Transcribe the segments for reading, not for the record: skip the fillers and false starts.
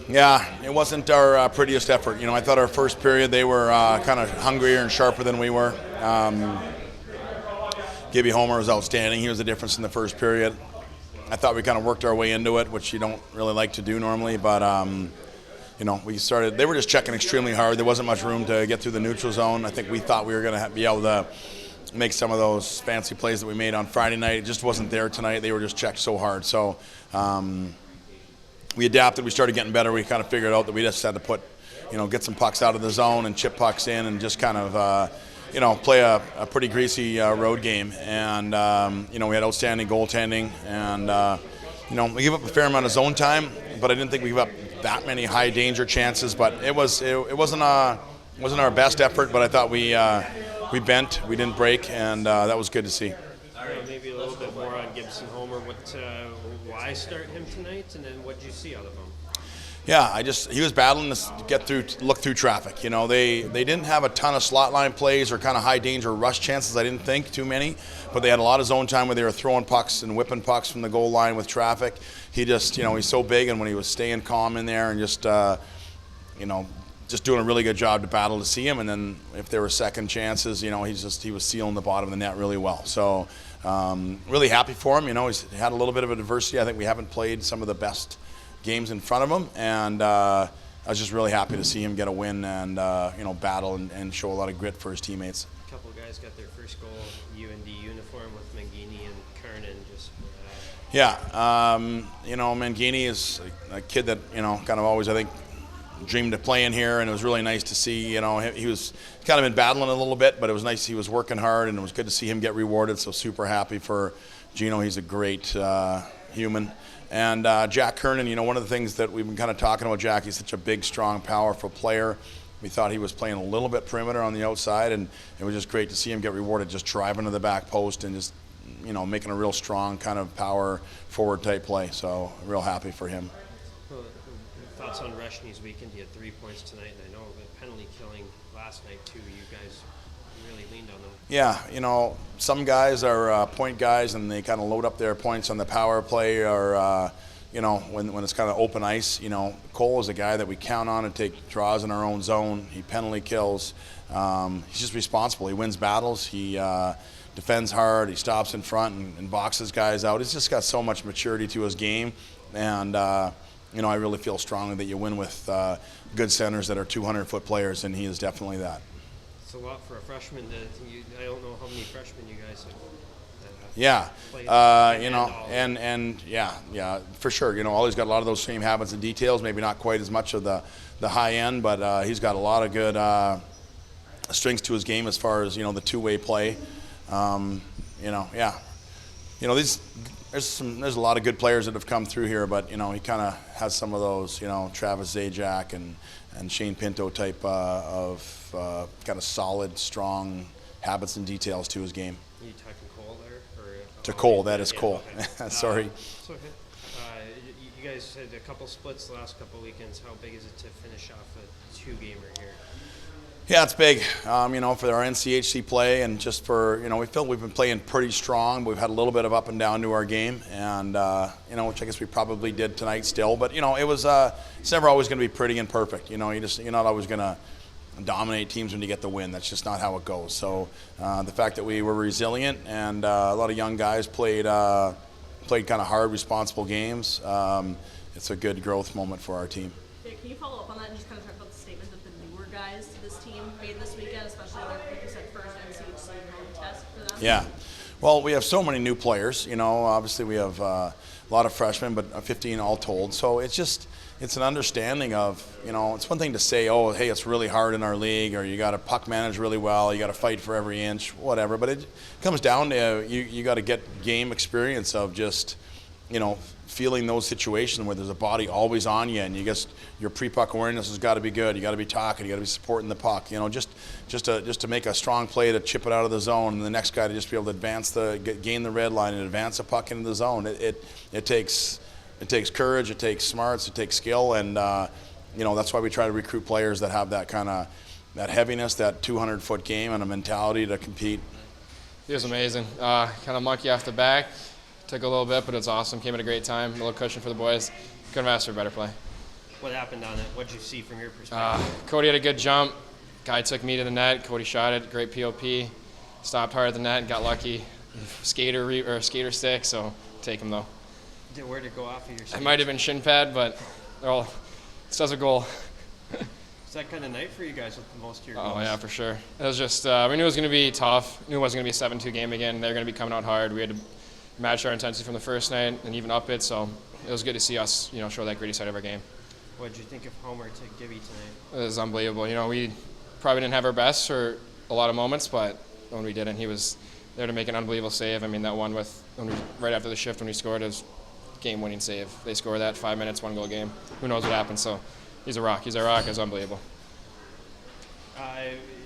Yeah, it wasn't our prettiest effort. I thought our first period they were kind of hungrier and sharper than we were. Gibby Homer was outstanding. He was the difference in the first period. I thought we kind of worked our way into it, which you don't really like to do normally, but we started. They were just checking extremely hard. There wasn't much room to get through the neutral zone. I think we thought we were going to be able to make some of those fancy plays that we made on Friday night. It just wasn't there tonight. They were just checked so hard. So we adapted. We started getting better. We kind of figured out that we just had to put, get some pucks out of the zone and chip pucks in and just kind of, play a pretty greasy road game. And, we had outstanding goaltending. And, we gave up a fair amount of zone time, but I didn't think we gave up that many high danger chances. But it wasn't our best effort, but I thought we bent, we didn't break, and that was good to see. Maybe a little bit more on Gibson Homer. Why start him tonight, and then what did you see out of him? Yeah, he was battling to look through traffic. They didn't have a ton of slot line plays or kind of high danger rush chances. I didn't think too many, but they had a lot of zone time where they were throwing pucks and whipping pucks from the goal line with traffic. He just, he's so big, and when he was staying calm in there and just doing a really good job to battle to see him. And then if there were second chances, he was sealing the bottom of the net really well. So really happy for him. He's had a little bit of a diversity. I think we haven't played some of the best games in front of him, and I was just really happy to see him get a win and battle and show a lot of grit for his teammates. A couple of guys got their first goal UND uniform with Mangini and Kernan. Yeah, Mangini is a kid that kind of always, I think, dreamed of playing here, and it was really nice to see. He was kind of been battling a little bit, but it was nice. He was working hard, and it was good to see him get rewarded. So super happy for Gino. He's a great human. And Jack Kernan, one of the things that we've been kind of talking about Jack, he's such a big, strong, powerful player. We thought he was playing a little bit perimeter on the outside, and it was just great to see him get rewarded, just driving to the back post and just, making a real strong kind of power forward type play. So real happy for him. Well, thoughts on Reschny's weekend? He had 3 points tonight, and I know the penalty killing last night too. You guys really leaned on them. Yeah, some guys are point guys, and they kind of load up their points on the power play, or when it's kind of open ice. Cole is a guy that we count on to take draws in our own zone. He penalty kills. He's just responsible. He wins battles. He defends hard. He stops in front and boxes guys out. He's just got so much maturity to his game, and I really feel strongly that you win with good centers that are 200-foot players, and he is definitely that. It's a lot for a freshman. I don't know how many freshmen you guys have. Yeah, yeah, for sure. Ollie's got a lot of those same habits and details. Maybe not quite as much of the high end, but he's got a lot of good strengths to his game as far as the two-way play. There's a lot of good players that have come through here, but he kind of has some of those, Travis Zajac and Shane Pinto type of kind of solid, strong habits and details to his game. Are you talking Cole there? To Cole, that is Cole. Okay. Sorry. It's okay. You guys had a couple splits the last couple weekends. How big is it to finish off a two-gamer here? Yeah, it's big, for our NCHC play, and just for, we feel we've been playing pretty strong. We've had a little bit of up and down to our game, and, which I guess we probably did tonight still. But, it's never always going to be pretty and perfect. You're not always going to dominate teams when you get the win. That's just not how it goes. So the fact that we were resilient and a lot of young guys played kind of hard, responsible games, it's a good growth moment for our team. Can you follow up on that and just kind of talk about the statement that the newer guys to this team made this weekend, especially like you said, first NCHC home test for them? Yeah. Well, we have so many new players. Obviously we have a lot of freshmen, but 15 all told. So it's an understanding of, it's one thing to say, oh, hey, it's really hard in our league, or you got to puck manage really well, you got to fight for every inch, whatever. But it comes down to you got to get game experience of just, feeling those situations where there's a body always on you, and your pre-puck awareness has got to be good. You got to be talking. You got to be supporting the puck. Just to make a strong play to chip it out of the zone, and the next guy to just be able to gain the red line and advance the puck into the zone. It takes courage. It takes smarts. It takes skill, and that's why we try to recruit players that have that kind of that heaviness, that 200-foot game, and a mentality to compete. He was amazing. Kind of monkey off the back. Took a little bit, but it's awesome. Came at a great time. A little cushion for the boys. Couldn't have asked for a better play. What happened on it? What did you see from your perspective? Cody had a good jump. Guy took me to the net. Cody shot it. Great POP. Stopped hard at the net. Got lucky. Skater stick. So take him though. Where'd it go off of your skate? It might have been shin pad, but it says a goal. It's that kind of night for you guys with most of your goals. Oh yeah, for sure. It was just we knew it was going to be tough. Knew it wasn't going to be a 7-2 game again. They're going to be coming out hard. We had to match our intensity from the first night and even up it. So it was good to see us, show that gritty side of our game. What did you think of Homer to Gibby tonight? It was unbelievable. We probably didn't have our best for a lot of moments, but when we didn't, he was there to make an unbelievable save. I mean, that one right after the shift when we scored, it was game-winning save. They score that 5 minutes, 1-goal game. Who knows what happens? So he's a rock. He's our rock. It's unbelievable.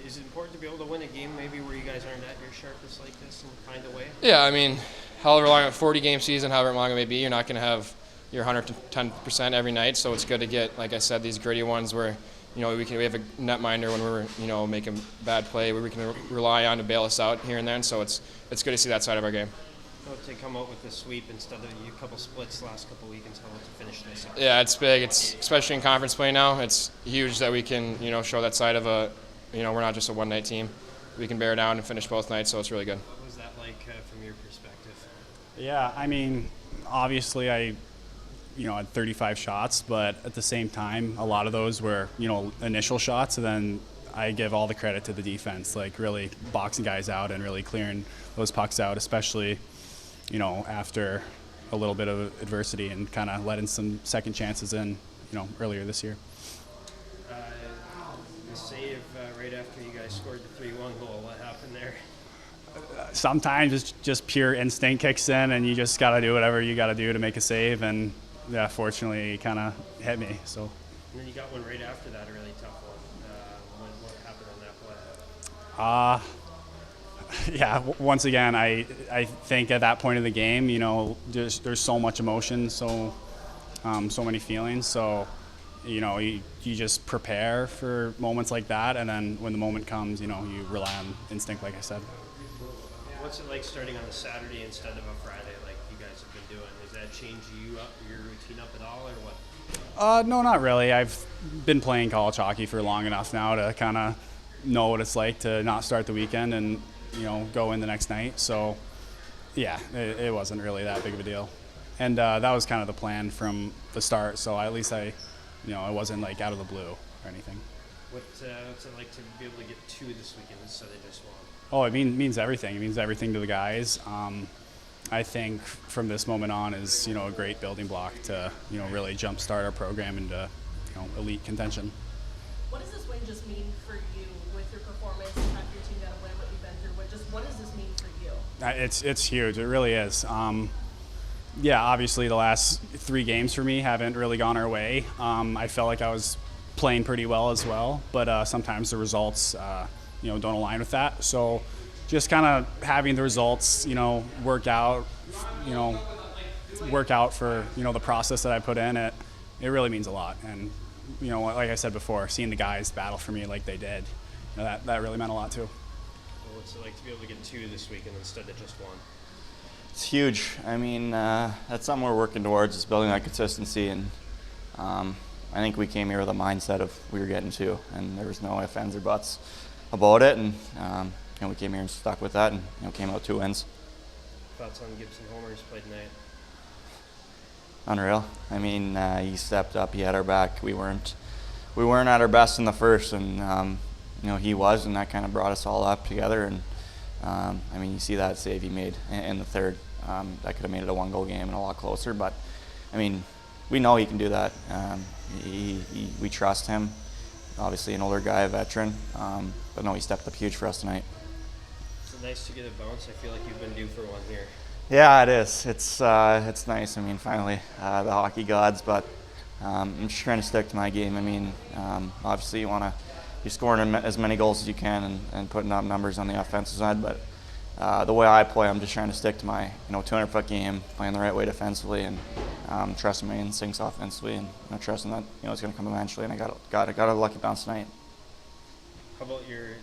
Is it important to be able to win a game maybe where you guys aren't at your sharpest like this and find a way? Yeah, I mean, however long, a 40-game season, however long it may be, you're not going to have your 110% every night. So it's good to get, like I said, these gritty ones where we have a netminder when we're making bad play where we can rely on to bail us out here and there. And so it's good to see that side of our game. To come out with a sweep instead of a couple splits last couple weekends, how to finish this up? Yeah, it's big. It's especially in conference play now. It's huge that we can show that side of we're not just a one-night team. We can bear down and finish both nights, so it's really good. What was that like from your perspective? Yeah, I mean, obviously I had 35 shots, but at the same time, a lot of those were, initial shots, and then I give all the credit to the defense, like really boxing guys out and really clearing those pucks out, especially, after a little bit of adversity and kind of letting some second chances in, earlier this year. The save right after you guys scored the 3-1 goal, what happened there? Sometimes it's just pure instinct kicks in, and you just got to do whatever you got to do to make a save, and yeah, fortunately, it kind of hit me. So. And then you got one right after that, a really tough one. What happened on that play? Yeah, once again, I think at that point of the game, there's so much emotion, so many feelings. So, you just prepare for moments like that, and then when the moment comes, you rely on instinct, like I said. What's it like starting on a Saturday instead of a Friday, like you guys have been doing? Does that change your routine up at all, or what? No, not really. I've been playing college hockey for long enough now to kind of know what it's like to not start the weekend and go in the next night. So, yeah, it wasn't really that big of a deal. And that was kind of the plan from the start. So at least it wasn't like out of the blue or anything. What's it like to be able to get 2 this weekend instead of just 1? Oh, it means everything. It means everything to the guys. I think from this moment on is, a great building block to, really jumpstart our program into, elite contention. What does this win just mean for you with your performance and having your team got to win what you've been through? What does this mean for you? It's huge. It really is. Yeah, obviously the last 3 games for me haven't really gone our way. I felt like I was playing pretty well as well, but sometimes the results, don't align with that. So just kind of having the results, work out for, the process that I put in, it really means a lot. And, like I said before, seeing the guys battle for me like they did, that really meant a lot too. Well, what's it like to be able to get 2 this weekend instead of just 1? It's huge. I mean, that's something we're working towards, is building that consistency. And I think we came here with a mindset of we were getting 2, and there was no ifs, ands, or buts about it. And we came here and stuck with that, and came out 2 wins. Thoughts on Gibson Homer's play tonight? Unreal. I mean, he stepped up. He had our back. We weren't at our best in the first, and he was, and that kind of brought us all up together. And I mean, you see that save he made in the third. That could have made it a 1-goal game and a lot closer. But I mean, we know he can do that. We trust him. Obviously, an older guy, a veteran. But no, he stepped up huge for us tonight. It's nice to get a bounce. I feel like you've been due for one here. Yeah, it is. It's nice. I mean, finally, the hockey gods. But I'm just trying to stick to my game. I mean, obviously, you're scoring as many goals as you can and putting up numbers on the offensive side. But the way I play, I'm just trying to stick to my 200-foot game, playing the right way defensively, and trusting my instincts offensively, and trusting that it's going to come eventually. And I got a lucky bounce tonight. How about your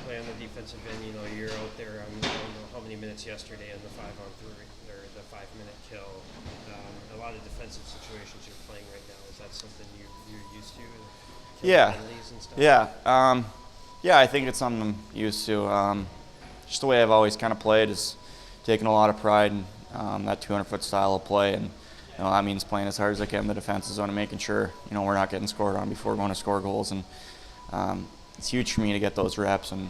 play on the defensive end? You're out there on I don't know how many minutes yesterday in the 5-on-3 or the 5-minute kill. A lot of defensive situations you're playing right now. Is that something you're used to? Yeah. Penalties and stuff? Yeah. Yeah, I think it's something I'm used to. Just the way I've always kind of played is taking a lot of pride in that 200-foot style of play, and that means playing as hard as I can in the defensive zone and making sure we're not getting scored on before we're going to score goals. And it's huge for me to get those reps and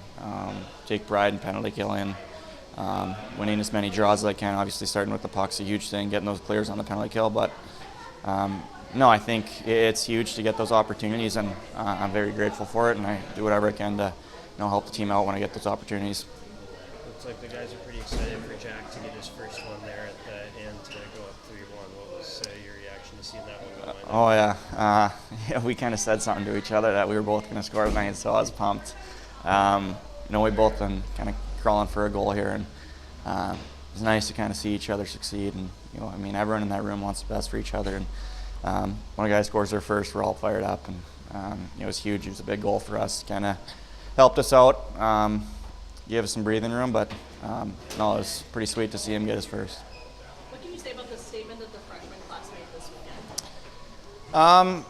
take pride in penalty killing, winning as many draws as I can. Obviously, starting with the puck's a huge thing, getting those clears on the penalty kill. But no, I think it's huge to get those opportunities, and I'm very grateful for it. And I do whatever I can to help the team out when I get those opportunities. Looks like the guys are pretty excited for Jack to get his first one there at the end to go up 3-1. What was your reaction to seeing that one go in? Oh yeah, we kind of said something to each other that we were both going to score tonight, so I was pumped. We've both been kind of crawling for a goal here, and it's nice to kind of see each other succeed. And everyone in that room wants the best for each other. And when a guy scores their first, we're all fired up, and it was huge. It was a big goal for us. Kind of helped us out, gave us some breathing room, but it was pretty sweet to see him get his first. What can you say about the statement that the freshman class made this weekend?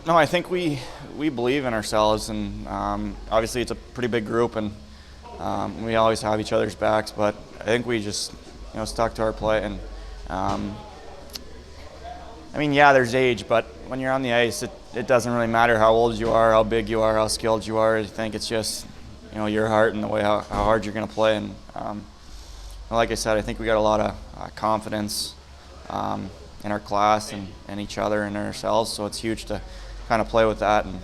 No, I think we believe in ourselves, and obviously it's a pretty big group, and we always have each other's backs. But I think we just stuck to our play, and there's age, but when you're on the ice, it doesn't really matter how old you are, how big you are, how skilled you are. I think it's just your heart and the way how hard you're going to play. And like I said, I think we got a lot of confidence in our class and each other and ourselves. So it's huge to kind of play with that. And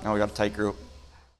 we got a tight group.